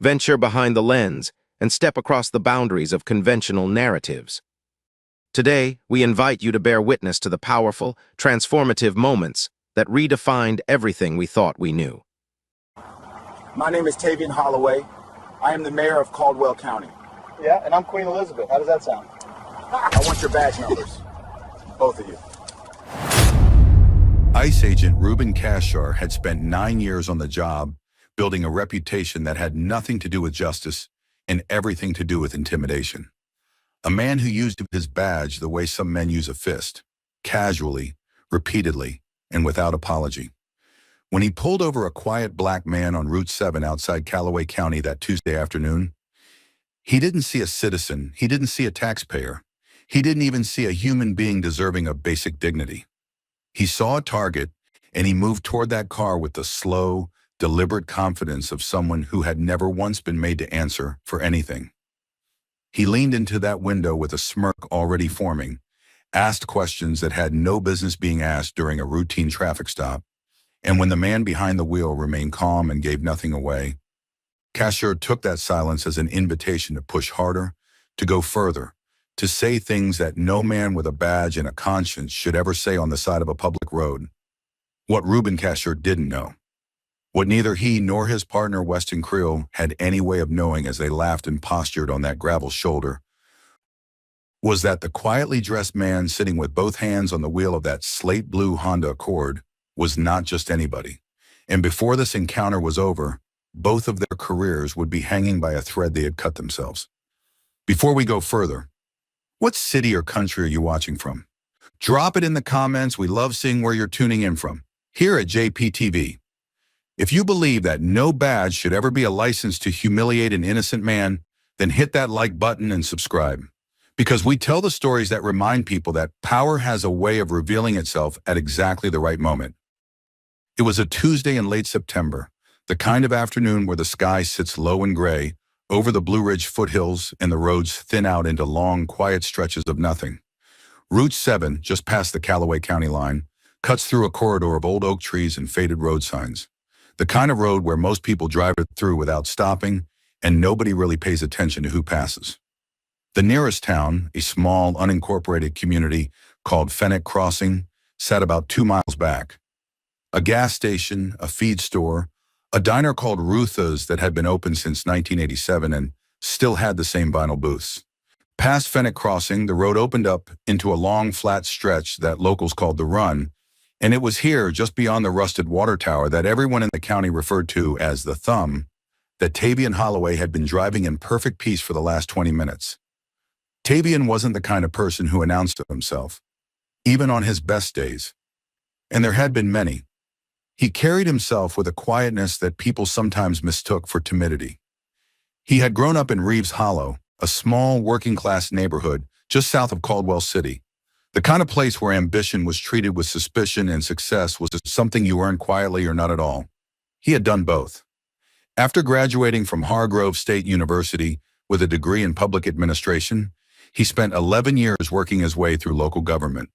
venture behind the lens, and step across the boundaries of conventional narratives. Today, we invite you to bear witness to the powerful, transformative moments that redefined everything we thought we knew. My name is Tavian Holloway. I am the mayor of Caldwell County. Yeah, and I'm Queen Elizabeth. How does that sound? I want your badge numbers, both of you. ICE agent Ruben Cashar had spent 9 years on the job, building a reputation that had nothing to do with justice and everything to do with intimidation. A man who used his badge the way some men use a fist, casually, repeatedly, and without apology. When he pulled over a quiet black man on Route 7 outside Callaway County that Tuesday afternoon, he didn't see a citizen, he didn't see a taxpayer, he didn't even see a human being deserving of basic dignity. He saw a target, and he moved toward that car with the slow, deliberate confidence of someone who had never once been made to answer for anything. He leaned into that window with a smirk already forming, asked questions that had no business being asked during a routine traffic stop, and when the man behind the wheel remained calm and gave nothing away, Cashar took that silence as an invitation to push harder, to go further, to say things that no man with a badge and a conscience should ever say on the side of a public road. What Ruben Cashar didn't know, what neither he nor his partner Weston Creel had any way of knowing as they laughed and postured on that gravel shoulder, was that the quietly dressed man sitting with both hands on the wheel of that slate blue Honda Accord was not just anybody. And before this encounter was over, both of their careers would be hanging by a thread they had cut themselves. Before we go further, what city or country are you watching from? Drop it in the comments. We love seeing where you're tuning in from. Here at JPTV. If you believe that no badge should ever be a license to humiliate an innocent man, then hit that like button and subscribe. Because we tell the stories that remind people that power has a way of revealing itself at exactly the right moment. It was a Tuesday in late September, the kind of afternoon where the sky sits low and gray over the Blue Ridge foothills and the roads thin out into long, quiet stretches of nothing. Route 7, just past the Callaway County line, cuts through a corridor of old oak trees and faded road signs. The kind of road where most people drive it through without stopping, and nobody really pays attention to who passes. The nearest town, a small, unincorporated community called Fennec Crossing, sat about 2 miles back. A gas station, a feed store, a diner called Rutha's that had been open since 1987 and still had the same vinyl booths. Past Fennec Crossing, the road opened up into a long, flat stretch that locals called the Run, and it was here, just beyond the rusted water tower that everyone in the county referred to as the Thumb, that Tavian Holloway had been driving in perfect peace for the last 20 minutes. Tavian wasn't the kind of person who announced himself, even on his best days. And there had been many. He carried himself with a quietness that people sometimes mistook for timidity. He had grown up in Reeves Hollow, a small working-class neighborhood just south of Caldwell City, the kind of place where ambition was treated with suspicion and success was something you earned quietly or not at all. He had done both. After graduating from Hargrove State University with a degree in public administration, he spent 11 years working his way through local government.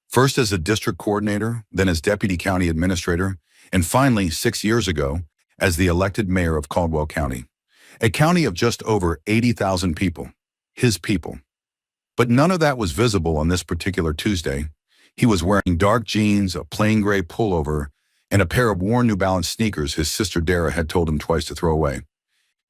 First as a district coordinator, then as deputy county administrator, and finally, 6 years ago, as the elected mayor of Caldwell County, a county of just over 80,000 people, his people. But none of that was visible on this particular Tuesday. He was wearing dark jeans, a plain gray pullover, and a pair of worn New Balance sneakers his sister Dara had told him twice to throw away.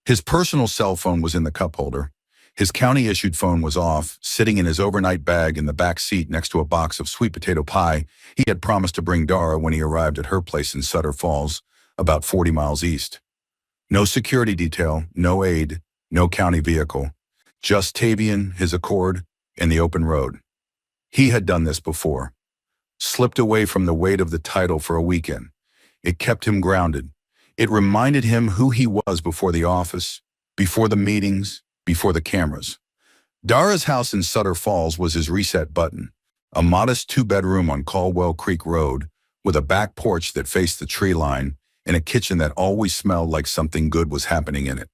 His personal cell phone was in the cup holder. His county-issued phone was off, sitting in his overnight bag in the back seat next to a box of sweet potato pie he had promised to bring Dara when he arrived at her place in Sutter Falls, about 40 miles east. No security detail, no aid, no county vehicle. Just Tavian, his Accord, and the open road. He had done this before. Slipped away from the weight of the title for a weekend. It kept him grounded. It reminded him who he was before the office, before the meetings, before the cameras. Dara's house in Sutter Falls was his reset button, a modest 2-bedroom on Caldwell Creek Road with a back porch that faced the tree line and a kitchen that always smelled like something good was happening in it.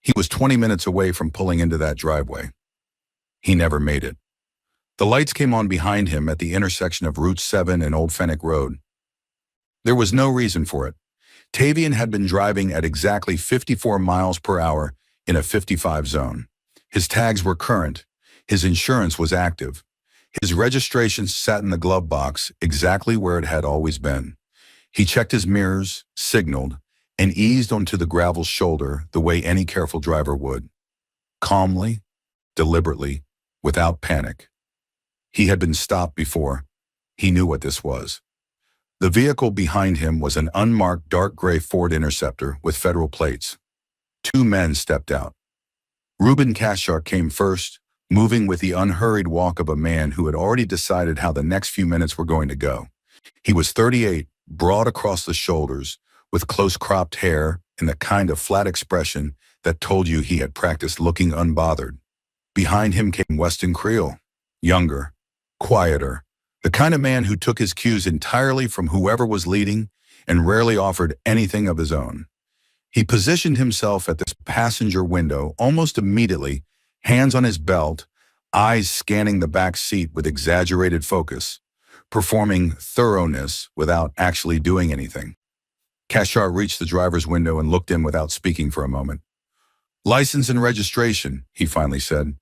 He was 20 minutes away from pulling into that driveway. He never made it. The lights came on behind him at the intersection of Route 7 and Old Fennec Road. There was no reason for it. Tavian had been driving at exactly 54 miles per hour in a 55 zone. His tags were current. His insurance was active. His registration sat in the glove box exactly where it had always been. He checked his mirrors, signaled, and eased onto the gravel shoulder the way any careful driver would. Calmly, deliberately, without panic. He had been stopped before. He knew what this was. The vehicle behind him was an unmarked dark gray Ford Interceptor with federal plates. Two men stepped out. Ruben Kashar came first, moving with the unhurried walk of a man who had already decided how the next few minutes were going to go. He was 38, broad across the shoulders, with close-cropped hair and the kind of flat expression that told you he had practiced looking unbothered. Behind him came Weston Creel, younger, quieter, the kind of man who took his cues entirely from whoever was leading and rarely offered anything of his own. He positioned himself at this passenger window almost immediately, hands on his belt, eyes scanning the back seat with exaggerated focus, performing thoroughness without actually doing anything. Kashar reached the driver's window and looked in without speaking for a moment. "License and registration," he finally said.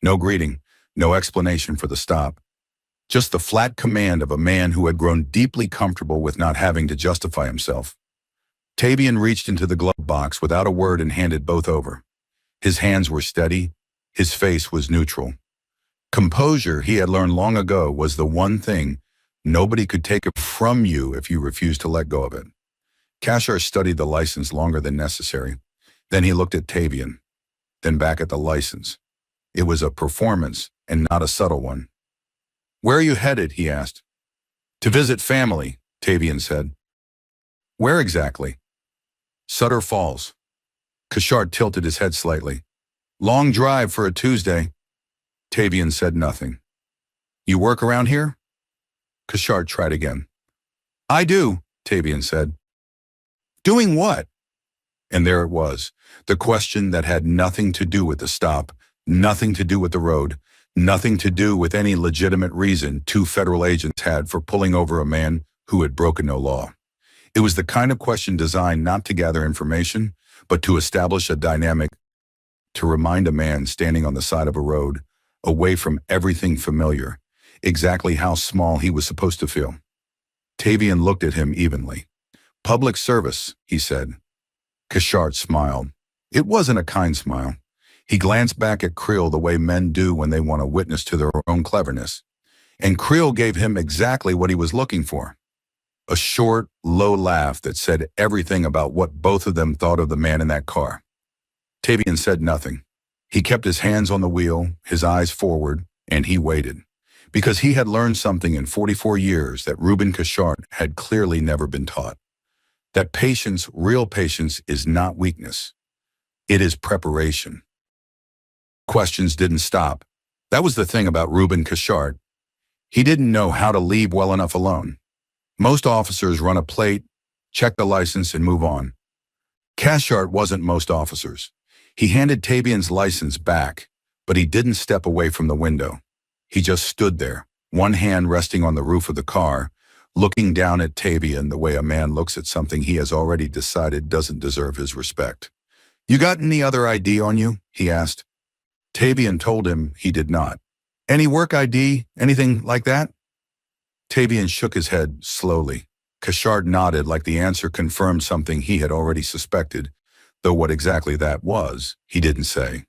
No greeting, no explanation for the stop. Just the flat command of a man who had grown deeply comfortable with not having to justify himself. Tavian reached into the glove box without a word and handed both over. His hands were steady. His face was neutral. Composure, he had learned long ago, was the one thing nobody could take it from you if you refused to let go of it. Kashar studied the license longer than necessary. Then he looked at Tavian, then back at the license. It was a performance and not a subtle one. "Where are you headed?" he asked. "To visit family," Tavian said. "Where exactly?" "Sutter Falls." Kashar tilted his head slightly. "Long drive for a Tuesday." Tavian said nothing. "You work around here?" Kashar tried again. "I do," Tavian said. "Doing what?" And there it was, the question that had nothing to do with the stop, nothing to do with the road, nothing to do with any legitimate reason two federal agents had for pulling over a man who had broken no law. It was the kind of question designed not to gather information, but to establish a dynamic, to remind a man standing on the side of a road, away from everything familiar, exactly how small he was supposed to feel. Tavian looked at him evenly. "Public service," he said. Kashar smiled. It wasn't a kind smile. He glanced back at Creel the way men do when they want a witness to their own cleverness. And Creel gave him exactly what he was looking for. A short, low laugh that said everything about what both of them thought of the man in that car. Tavian said nothing. He kept his hands on the wheel, his eyes forward, and he waited. Because he had learned something in 44 years that Ruben Kashar had clearly never been taught. That patience, real patience, is not weakness. It is preparation. Questions didn't stop. That was the thing about Ruben Kashar. He didn't know how to leave well enough alone. Most officers run a plate, check the license, and move on. Kashar wasn't most officers. He handed Tavian's license back, but he didn't step away from the window. He just stood there, one hand resting on the roof of the car, looking down at Tavian the way a man looks at something he has already decided doesn't deserve his respect. "You got any other ID on you?" he asked. Tavian told him he did not. "Any work ID? Anything like that?" Tavian shook his head slowly. Kashar nodded like the answer confirmed something he had already suspected, though what exactly that was, he didn't say.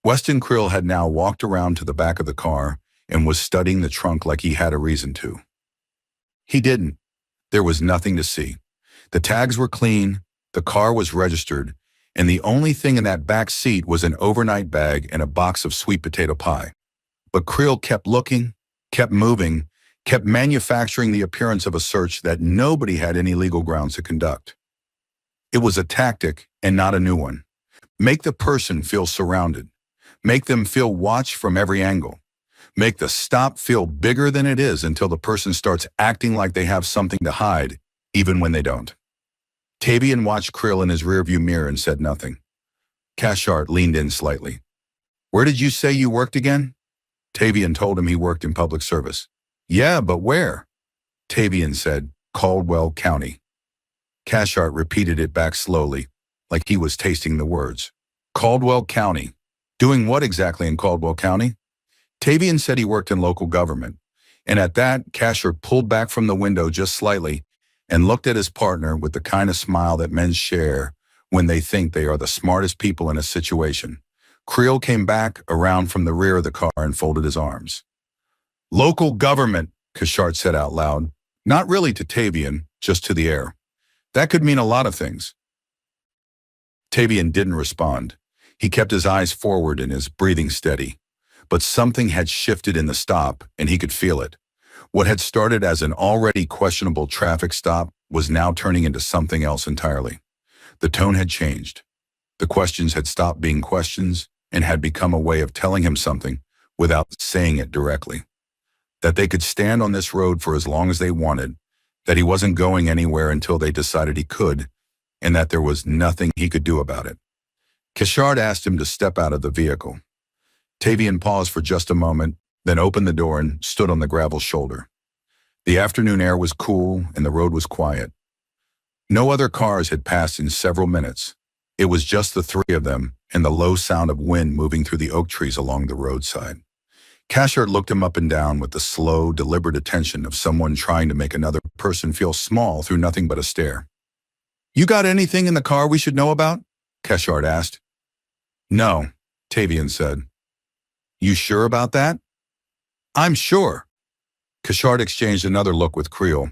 Weston Creel had now walked around to the back of the car and was studying the trunk like he had a reason to. He didn't. There was nothing to see. The tags were clean, the car was registered, and the only thing in that back seat was an overnight bag and a box of sweet potato pie. But Creel kept looking, kept moving, kept manufacturing the appearance of a search that nobody had any legal grounds to conduct. It was a tactic and not a new one. Make the person feel surrounded. Make them feel watched from every angle. Make the stop feel bigger than it is until the person starts acting like they have something to hide, even when they don't. Tavian watched Creel in his rearview mirror and said nothing. Kashar leaned in slightly. "Where did you say you worked again?" Tavian told him he worked in public service. "Yeah, but where?" Tavian said, "Caldwell County." Cashart repeated it back slowly, like he was tasting the words. Caldwell County. Doing what exactly in Caldwell County? Tavian said he worked in local government. And at that, Cashart pulled back from the window just slightly and looked at his partner with the kind of smile that men share when they think they are the smartest people in a situation. Creel came back around from the rear of the car and folded his arms. Local government, Cashart said out loud, not really to Tavian, just to the air. That could mean a lot of things. Tavian didn't respond. He kept his eyes forward and his breathing steady. But something had shifted in the stop, and he could feel it. What had started as an already questionable traffic stop was now turning into something else entirely. The tone had changed. The questions had stopped being questions and had become a way of telling him something without saying it directly. That they could stand on this road for as long as they wanted, that he wasn't going anywhere until they decided he could, and that there was nothing he could do about it. Cashart asked him to step out of the vehicle. Tavian paused for just a moment, then opened the door and stood on the gravel shoulder. The afternoon air was cool and the road was quiet. No other cars had passed in several minutes. It was just the three of them and the low sound of wind moving through the oak trees along the roadside. Cashart looked him up and down with the slow, deliberate attention of someone trying to make another person feel small through nothing but a stare. You got anything in the car we should know about? Cashart asked. No, Tavian said. You sure about that? I'm sure. Cashart exchanged another look with Creel.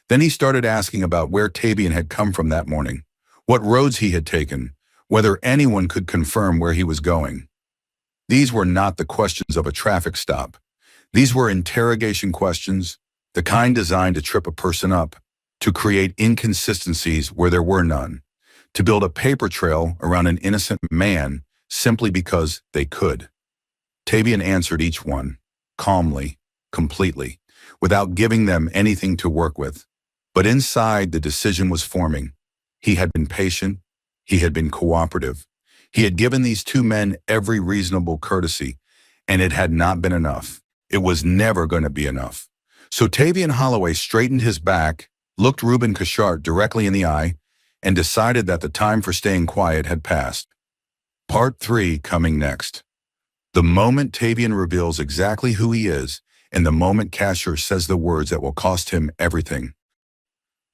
Then he started asking about where Tavian had come from that morning, what roads he had taken, whether anyone could confirm where he was going. These were not the questions of a traffic stop. These were interrogation questions, the kind designed to trip a person up, to create inconsistencies where there were none, to build a paper trail around an innocent man simply because they could. Tavian answered each one, calmly, completely, without giving them anything to work with. But inside, the decision was forming. He had been patient. He had been cooperative. He had given these two men every reasonable courtesy, and it had not been enough. It was never going to be enough. So Tavian Holloway straightened his back, looked Reuben Cashart directly in the eye, and decided that the time for staying quiet had passed. Part 3 coming next. The moment Tavian reveals exactly who he is, and the moment Cashart says the words that will cost him everything.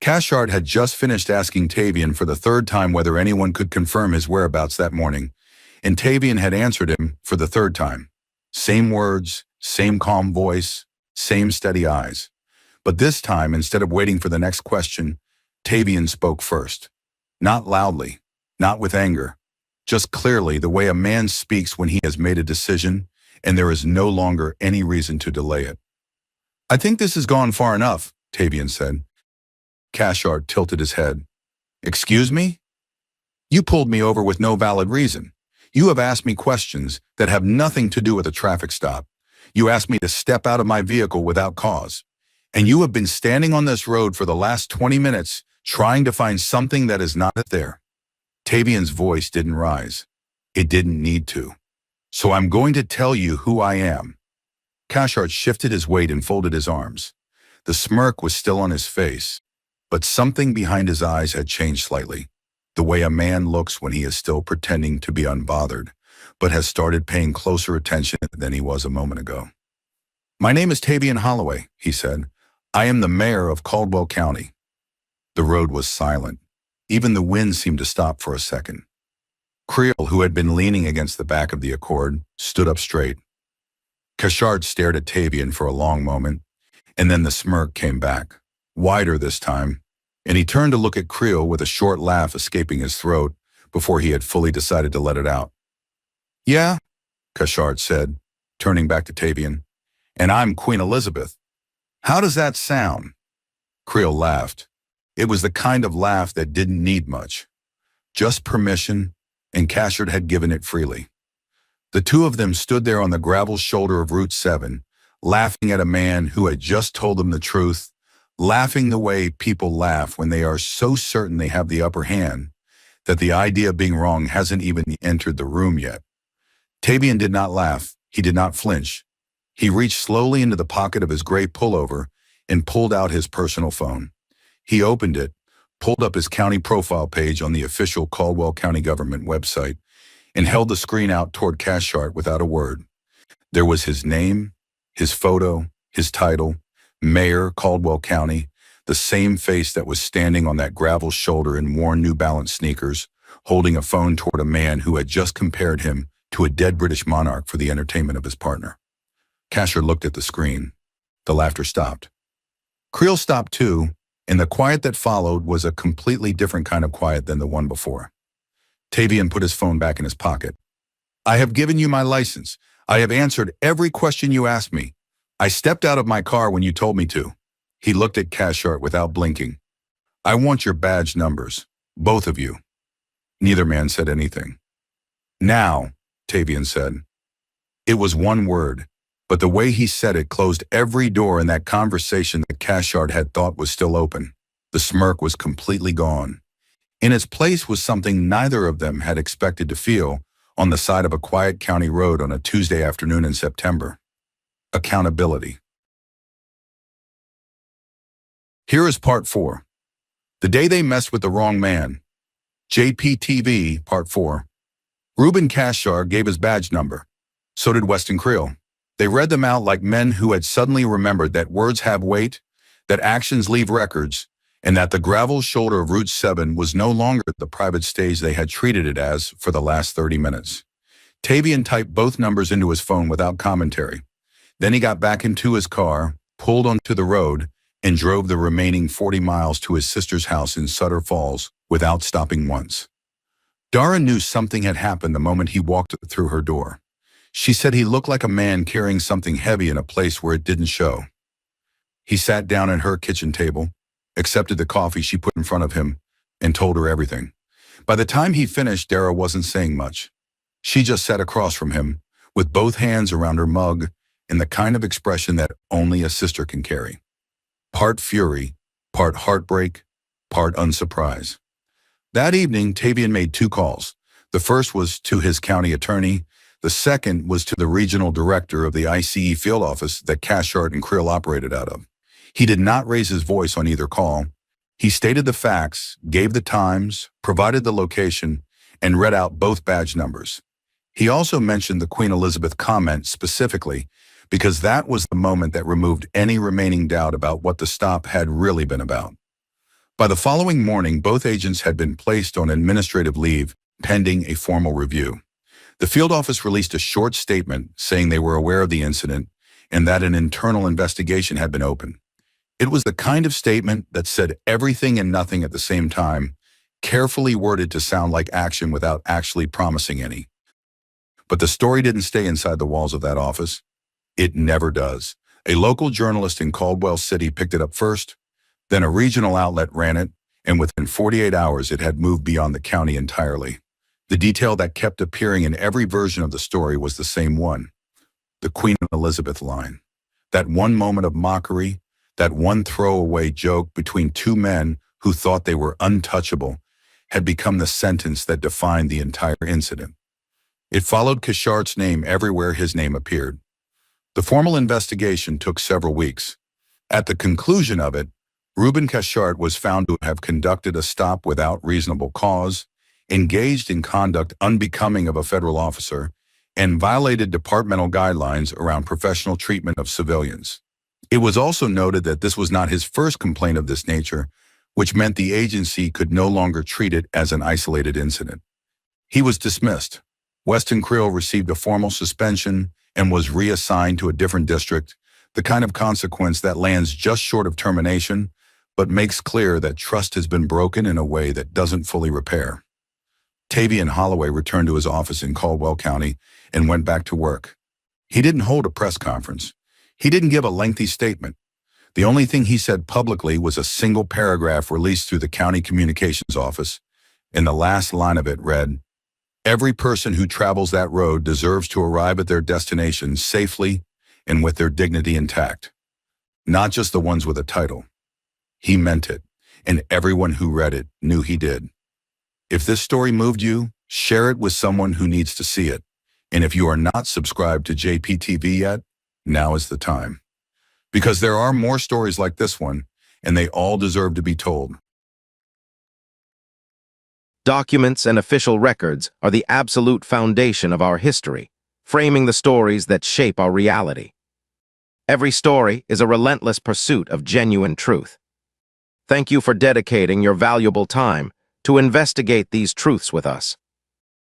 Cashart had just finished asking Tavian for the third time whether anyone could confirm his whereabouts that morning, and Tavian had answered him for the third time. Same words, same calm voice, same steady eyes. But this time, instead of waiting for the next question, Tavian spoke first. Not loudly, not with anger, just clearly the way a man speaks when he has made a decision and there is no longer any reason to delay it. I think this has gone far enough, Tavian said. Cashart tilted his head. Excuse me? You pulled me over with no valid reason. You have asked me questions that have nothing to do with a traffic stop. You asked me to step out of my vehicle without cause. And you have been standing on this road for the last 20 minutes trying to find something that is not there. Tavian's voice didn't rise. It didn't need to. So I'm going to tell you who I am. Cashart shifted his weight and folded his arms. The smirk was still on his face, but something behind his eyes had changed slightly. The way a man looks when he is still pretending to be unbothered, but has started paying closer attention than he was a moment ago. My name is Tavian Holloway, he said. I am the mayor of Caldwell County. The road was silent. Even the wind seemed to stop for a second. Creel, who had been leaning against the back of the Accord, stood up straight. Cashart stared at Tavian for a long moment, and then the smirk came back, wider this time, and he turned to look at Creel with a short laugh escaping his throat before he had fully decided to let it out. Yeah, Cashart said, turning back to Tavian, and I'm Queen Elizabeth. How does that sound? Creel laughed. It was the kind of laugh that didn't need much. Just permission, and Cashart had given it freely. The two of them stood there on the gravel shoulder of Route 7, laughing at a man who had just told them the truth, laughing the way people laugh when they are so certain they have the upper hand, that the idea of being wrong hasn't even entered the room yet. Tavian did not laugh. He did not flinch. He reached slowly into the pocket of his gray pullover and pulled out his personal phone. He opened it, pulled up his county profile page on the official Caldwell County government website, and held the screen out toward Cathcart without a word. There was his name, his photo, his title, Mayor, Caldwell County, the same face that was standing on that gravel shoulder in worn New Balance sneakers, holding a phone toward a man who had just compared him to a dead British monarch for the entertainment of his partner. Cathcart looked at the screen. The laughter stopped. Creel stopped too, and the quiet that followed was a completely different kind of quiet than the one before. Tavian put his phone back in his pocket. "I have given you my license. I have answered every question you asked me. I stepped out of my car when you told me to." He looked at Cathcart without blinking. "I want your badge numbers, both of you." Neither man said anything. "Now," Tavian said. It was one word, but the way he said it closed every door in that conversation that Cathcart had thought was still open. The smirk was completely gone. In its place was something neither of them had expected to feel on the side of a quiet county road on a Tuesday afternoon in September. Accountability. Here is part 4. The day they messed with the wrong man. JPTV, part 4. Reuben Cathcart gave his badge number. So did Weston Creel. They read them out like men who had suddenly remembered that words have weight, that actions leave records, and that the gravel shoulder of Route 7 was no longer the private stage they had treated it as for the last 30 minutes. Tavian typed both numbers into his phone without commentary. Then he got back into his car, pulled onto the road, and drove the remaining 40 miles to his sister's house in Sutter Falls without stopping once. Dara knew something had happened the moment he walked through her door. She said he looked like a man carrying something heavy in a place where it didn't show. He sat down at her kitchen table, accepted the coffee she put in front of him, and told her everything. By the time he finished, Dara wasn't saying much. She just sat across from him, with both hands around her mug, in the kind of expression that only a sister can carry. Part fury, part heartbreak, part unsurprise. That evening, Tavian made 2 calls. The first was to his county attorney. The second was to the regional director of the ICE field office that Cathcart and Creel operated out of. He did not raise his voice on either call. He stated the facts, gave the times, provided the location, and read out both badge numbers. He also mentioned the Queen Elizabeth comment specifically because that was the moment that removed any remaining doubt about what the stop had really been about. By the following morning, both agents had been placed on administrative leave pending a formal review. The field office released a short statement saying they were aware of the incident and that an internal investigation had been opened. It was the kind of statement that said everything and nothing at the same time, carefully worded to sound like action without actually promising any. But the story didn't stay inside the walls of that office. It never does. A local journalist in Caldwell City picked it up first, then a regional outlet ran it, and within 48 hours it had moved beyond the county entirely. The detail that kept appearing in every version of the story was the same one. The Queen Elizabeth line. That one moment of mockery, that one throwaway joke between 2 men who thought they were untouchable, had become the sentence that defined the entire incident. It followed Cathcart's name everywhere his name appeared. The formal investigation took several weeks. At the conclusion of it, Reuben Cathcart was found to have conducted a stop without reasonable cause, engaged in conduct unbecoming of a federal officer, and violated departmental guidelines around professional treatment of civilians. It was also noted that this was not his first complaint of this nature, which meant the agency could no longer treat it as an isolated incident. He was dismissed. Weston Creel received a formal suspension and was reassigned to a different district, the kind of consequence that lands just short of termination, but makes clear that trust has been broken in a way that doesn't fully repair. Tavian Holloway returned to his office in Caldwell County and went back to work. He didn't hold a press conference. He didn't give a lengthy statement. The only thing he said publicly was a single paragraph released through the county communications office, and the last line of it read, "Every person who travels that road deserves to arrive at their destination safely and with their dignity intact. Not just the ones with a title." He meant it, and everyone who read it knew he did. If this story moved you, share it with someone who needs to see it. And if you are not subscribed to JPTV yet, now is the time. Because there are more stories like this one, and they all deserve to be told. Documents and official records are the absolute foundation of our history, framing the stories that shape our reality. Every story is a relentless pursuit of genuine truth. Thank you for dedicating your valuable time to investigate these truths with us.